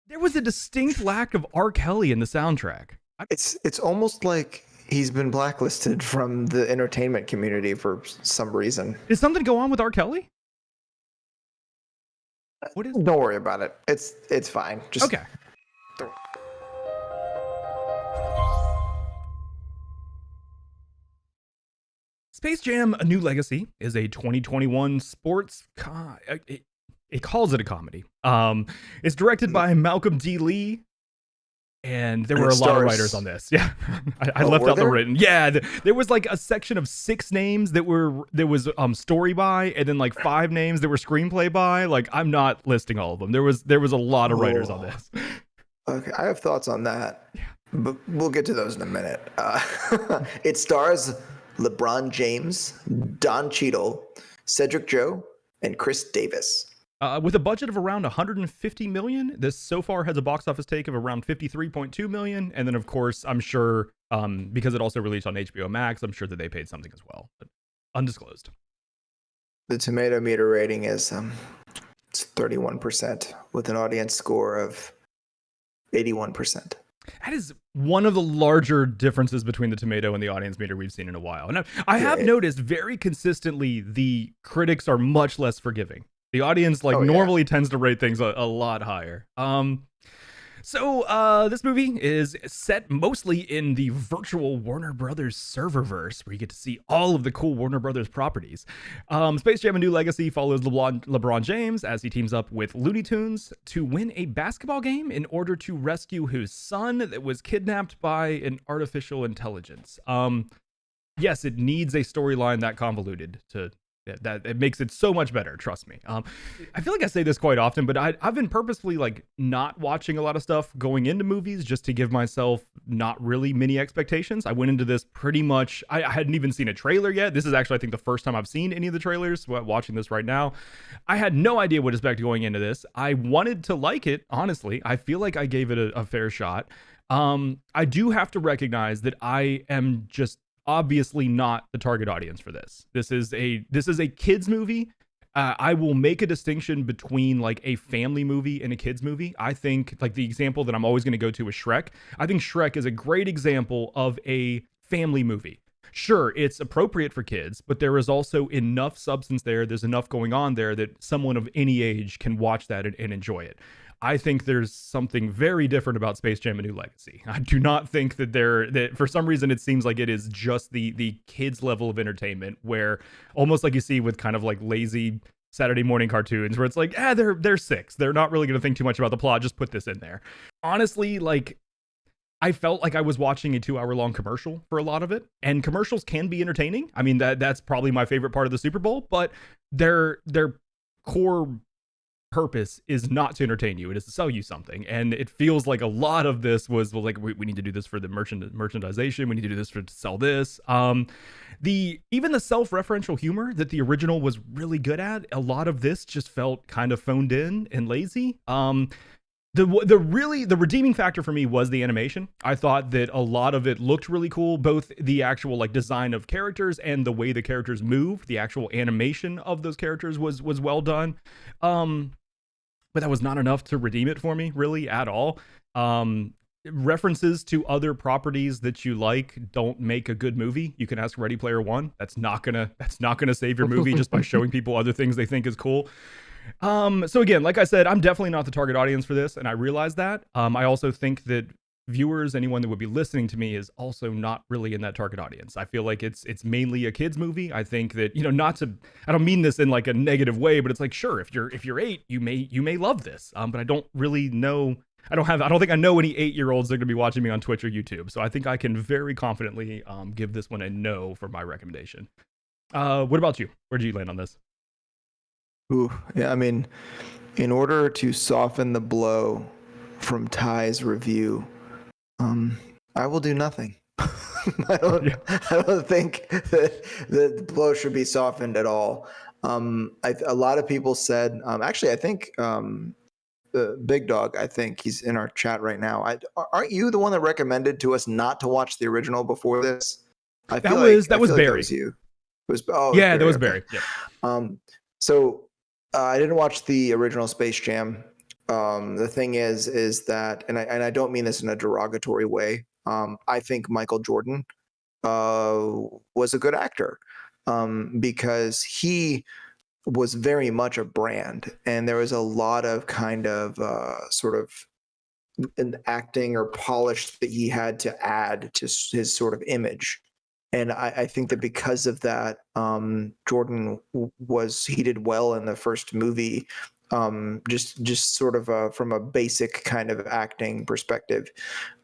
There was a distinct lack of R. Kelly in the soundtrack. It's almost like he's been blacklisted from the entertainment community for some reason. Did something go on with R. Kelly? What is? Don't worry about it. It's fine. Just Okay. Space Jam: A New Legacy is a 2021 sports. It calls it a comedy. It's directed by Malcolm D. Lee, and there were a lot of writers on this. Yeah, I left out the written. Yeah, there was like a section of 6 names that was story by, and then like 5 names that were screenplay by. Like, I'm not listing all of them. There was a lot of writers on this. Okay, I have thoughts on that, but we'll get to those in a minute. It stars LeBron James, Don Cheadle, Cedric Joe, and Chris Davis. With a budget of around 150 million, this so far has a box office take of around 53.2 million. And then, of course, I'm sure because it also released on HBO Max, I'm sure that they paid something as well, but undisclosed. The tomato meter rating is it's 31% with an audience score of 81%. That is one of the larger differences between the tomato and the audience meter we've seen in a while. And I have noticed very consistently the critics are much less forgiving. The audience normally tends to rate things a lot higher. So this movie is set mostly in the virtual Warner Brothers serververse, where you get to see all of the cool Warner Brothers properties. Space Jam: A New Legacy follows LeBron James as he teams up with Looney Tunes to win a basketball game in order to rescue his son that was kidnapped by an artificial intelligence. Yes, it needs a storyline that convoluted to... that it makes it so much better, trust me. I feel like I say this quite often, but I've been purposefully not watching a lot of stuff going into movies just to give myself not really many expectations. I went into this pretty much, I hadn't even seen a trailer yet. This is actually, I think, the first time I've seen any of the trailers. Watching this right now, I had no idea what to expect going into this. I wanted to like it, honestly. I feel like I gave it a fair shot. I do have to recognize that I am just obviously not the target audience for this. This is a kids movie. I will make a distinction between like a family movie and a kids movie. I think like the example that I'm always going to go to is Shrek. I think Shrek is a great example of a family movie. Sure, it's appropriate for kids, but there is also enough substance there. There's enough going on there that someone of any age can watch that and enjoy it. I think there's something very different about Space Jam: A New Legacy. I do not think that for some reason it seems like it is just the kids level of entertainment, where almost like you see with kind of like lazy Saturday morning cartoons where it's like, they're 6. They're not really going to think too much about the plot. Just put this in there. Honestly, like, I felt like I was watching a 2-hour-long commercial for a lot of it, and commercials can be entertaining. I mean, that's probably my favorite part of the Super Bowl, but their core purpose is not to entertain you. It is to sell you something. And it feels like a lot of this was like, we need to do this for the merchandisation. We need to do this to sell this. Even the self-referential humor that the original was really good at, a lot of this just felt kind of phoned in and lazy. The redeeming factor for me was the animation. I thought that a lot of it looked really cool, both the actual like design of characters and the way the characters moved. The actual animation of those characters was well done. But that was not enough to redeem it for me, really, at all. References to other properties that you like don't make a good movie. You can ask Ready Player One. That's not gonna save your movie just by showing people other things they think is cool. So again, like I said, I'm definitely not the target audience for this, and I realize that. I also think that viewers, anyone that would be listening to me, is also not really in that target audience. I feel like it's mainly a kids movie. I think that, I don't mean this in like a negative way, but it's like, sure, if you're 8, you may love this. But I don't really know. I don't think I know any 8-year-olds that are going to be watching me on Twitch or YouTube. So I think I can very confidently give this one a no for my recommendation. What about you? Where did you land on this? Ooh, yeah, I mean, in order to soften the blow from Ty's review, I will do nothing. I don't think that the blow should be softened at all. A lot of people said, actually, I think Big Dog, I think he's in our chat right now. Aren't you the one that recommended to us not to watch the original before this? That was Barry. That was you. That was Barry. Yeah. So I didn't watch the original Space Jam. The thing is that, and I don't mean this in a derogatory way. I think Michael Jordan was a good actor because he was very much a brand, and there was a lot of kind of sort of an acting or polish that he had to add to his sort of image. And I think that because of that, Jordan he did well in the first movie, just sort of from a basic kind of acting perspective.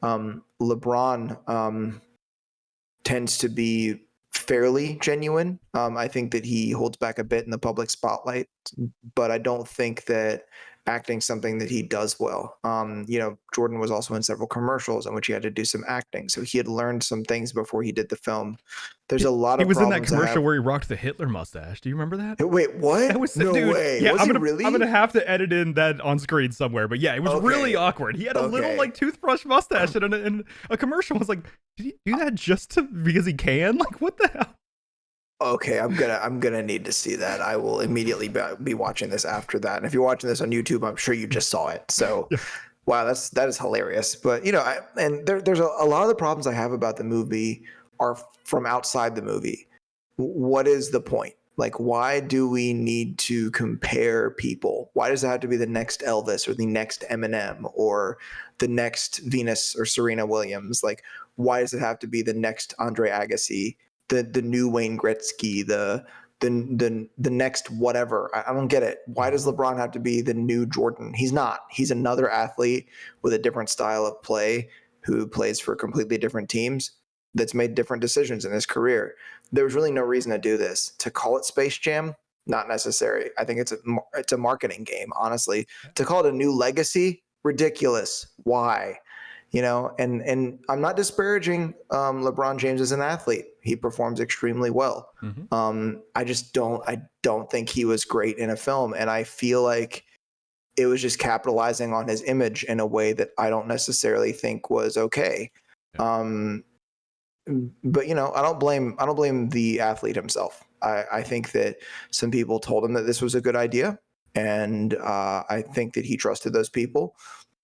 LeBron tends to be fairly genuine. I think that he holds back a bit in the public spotlight, but I don't think that acting something that he does well. Jordan was also in several commercials in which he had to do some acting, so he had learned some things before he did the film. There's a lot He of was in that problems I commercial have. where he rocked the Hitler mustache. Do you remember that? Wait, what? That was No dude, way. Yeah, Was I'm he gonna really? I'm gonna have to edit in that on screen somewhere. But yeah, it was really awkward. He had a little Okay. like toothbrush mustache in a commercial. I was like, did he do that just because he can? Like, what the hell? Okay, I'm gonna need to see that. I will immediately be watching this after that. And if you're watching this on YouTube, I'm sure you just saw it. So, Yeah. wow, that is hilarious. But there's a lot of the problems I have about the movie are from outside the movie. What is the point? Like, why do we need to compare people? Why does it have to be the next Elvis or the next Eminem or the next Venus or Serena Williams? Like, why does it have to be the next Andre Agassi, the new Wayne Gretzky, the next whatever? I don't get it. Why does LeBron have to be the new Jordan? He's not. He's another athlete with a different style of play who plays for completely different teams that's made different decisions in his career. There was really no reason to do this. To call it Space Jam, not necessary. I think it's a marketing game, honestly. To call it a new legacy, ridiculous. Why? And I'm not disparaging LeBron James as an athlete. He performs extremely well. I don't think he was great in a film, and I feel like it was just capitalizing on his image in a way that I don't necessarily think was okay. But I don't blame the athlete himself. I think that some people told him that this was a good idea, and I think that he trusted those people,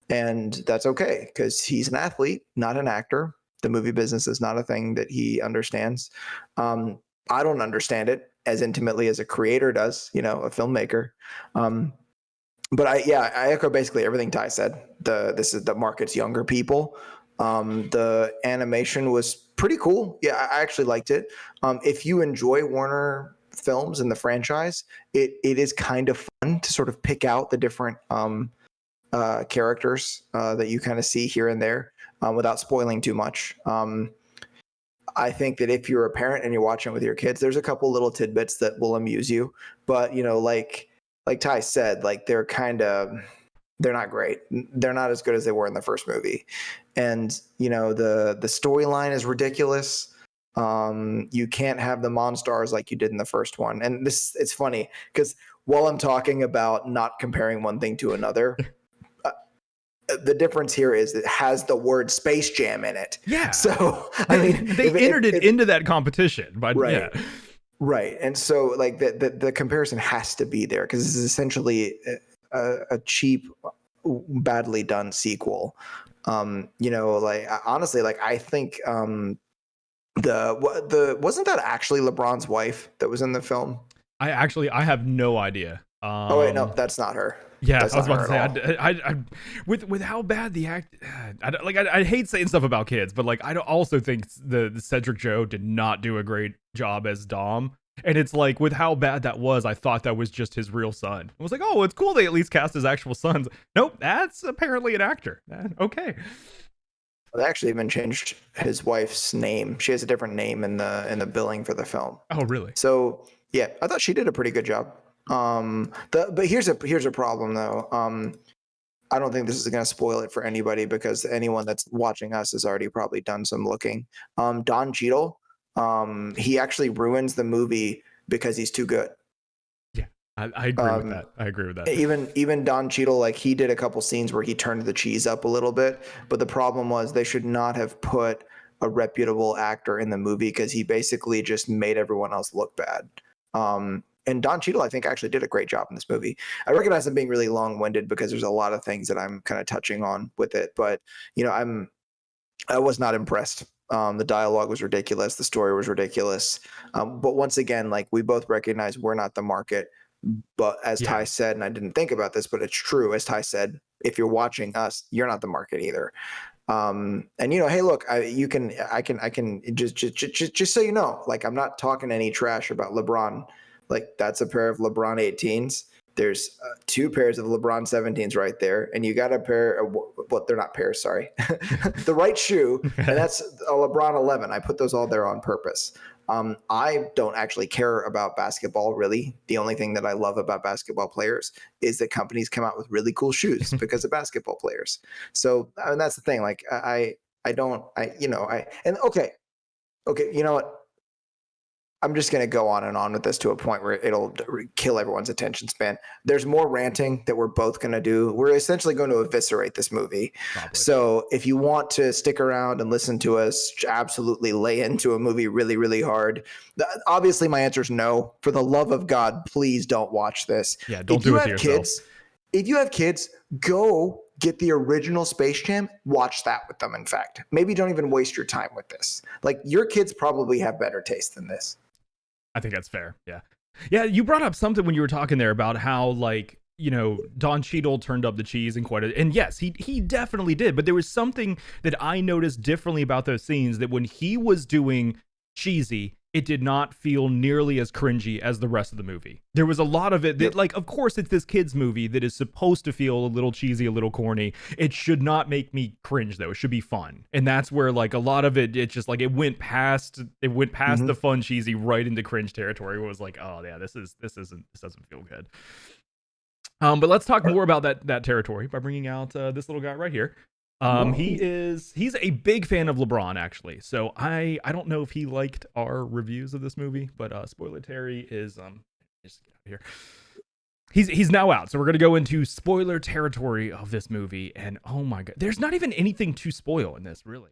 and that's okay because he's an athlete, not an actor. The movie business is not a thing that he understands. I don't understand it as intimately as a creator does, a filmmaker. But I echo basically everything Ty said. This is the market's younger people. The animation was pretty cool. Yeah, I actually liked it. If you enjoy Warner films and the franchise, it is kind of fun to sort of pick out the different characters that you kind of see here and there without spoiling too much. I think that if you're a parent and you're watching with your kids, there's a couple little tidbits that will amuse you. But like Ty said, like they're not great. They're not as good as they were in the first movie. And the storyline is ridiculous. You can't have the Monstars like you did in the first one. And it's funny because while I'm talking about not comparing one thing to another, the difference here is it has the word Space Jam in it. Yeah. So I mean, they entered it into that competition, but right. Yeah. Right. And so like the comparison has to be there because this is essentially a cheap, badly done sequel. Like honestly, like I think the wasn't that actually LeBron's wife that was in the film? I have no idea. Oh wait, no, that's not her. Yeah, That's I was not about to her say, I with how bad the act, I hate saying stuff about kids, but like I also think the Cedric Joe did not do a great job as Dom, and it's like with how bad that was, I thought that was just his real son. I was like, oh, it's cool they at least cast his actual sons. Nope, that's apparently an actor. Okay. They actually even changed his wife's name. She has a different name in the billing for the film. Oh, really? So yeah, I thought she did a pretty good job. But here's a problem though. I don't think this is going to spoil it for anybody because anyone that's watching us has already probably done some looking. Don Cheadle, he actually ruins the movie because he's too good. Yeah, I agree with that. I agree with that. Even Don Cheadle, like he did a couple scenes where he turned the cheese up a little bit, but the problem was they should not have put a reputable actor in the movie because he basically just made everyone else look bad. and Don Cheadle, I think, actually did a great job in this movie. I recognize I'm being really long-winded because there's a lot of things that I'm kind of touching on with it, but I was not impressed. The dialogue was ridiculous. The story was ridiculous. But once again, like, we both recognize we're not the market. But as Yeah. Ty said, and I didn't think about this, but it's true. As Ty said, if you're watching us, you're not the market either. And hey, look, I can just so you know, like, I'm not talking any trash about LeBron. Like, that's a pair of LeBron 18s. There's two pairs of LeBron 17s right there, and you got a pair of, well, they're not pairs, sorry, the right shoe, and that's a LeBron 11. I put those all there on purpose. I don't actually care about basketball, really. The only thing that I love about basketball players is that companies come out with really cool shoes because of basketball players. So, I mean, that's the thing. Like, okay, you know what? I'm just going to go on and on with this to a point where it'll kill everyone's attention span. There's more ranting that we're both going to do. We're essentially going to eviscerate this movie. Probably. So if you want to stick around and listen to us absolutely lay into a movie really, really hard, obviously my answer is no. For the love of God, please don't watch this. Yeah, don't do it to yourself. If you have kids, go get the original Space Jam, watch that with them, in fact. Maybe don't even waste your time with this. Like, your kids probably have better taste than this. I think that's fair. Yeah. Yeah. You brought up something when you were talking there about how, like, Don Cheadle turned up the cheese and and yes, he definitely did. But there was something that I noticed differently about those scenes, that when he was doing cheesy, it did not feel nearly as cringy as the rest of the movie. There was a lot of it that, like, of course, it's this kid's movie that is supposed to feel a little cheesy, a little corny. It should not make me cringe, though. It should be fun. And that's where, like, a lot of it just, like, it went past the fun cheesy right into cringe territory, where it was like, oh yeah, this doesn't feel good. But let's talk more about that territory by bringing out this little guy right here. He's a big fan of LeBron, actually. So I don't know if he liked our reviews of this movie, but Spoiler Terry is just get out of here. He's now out, so we're gonna go into spoiler territory of this movie, and oh my god, there's not even anything to spoil in this, really.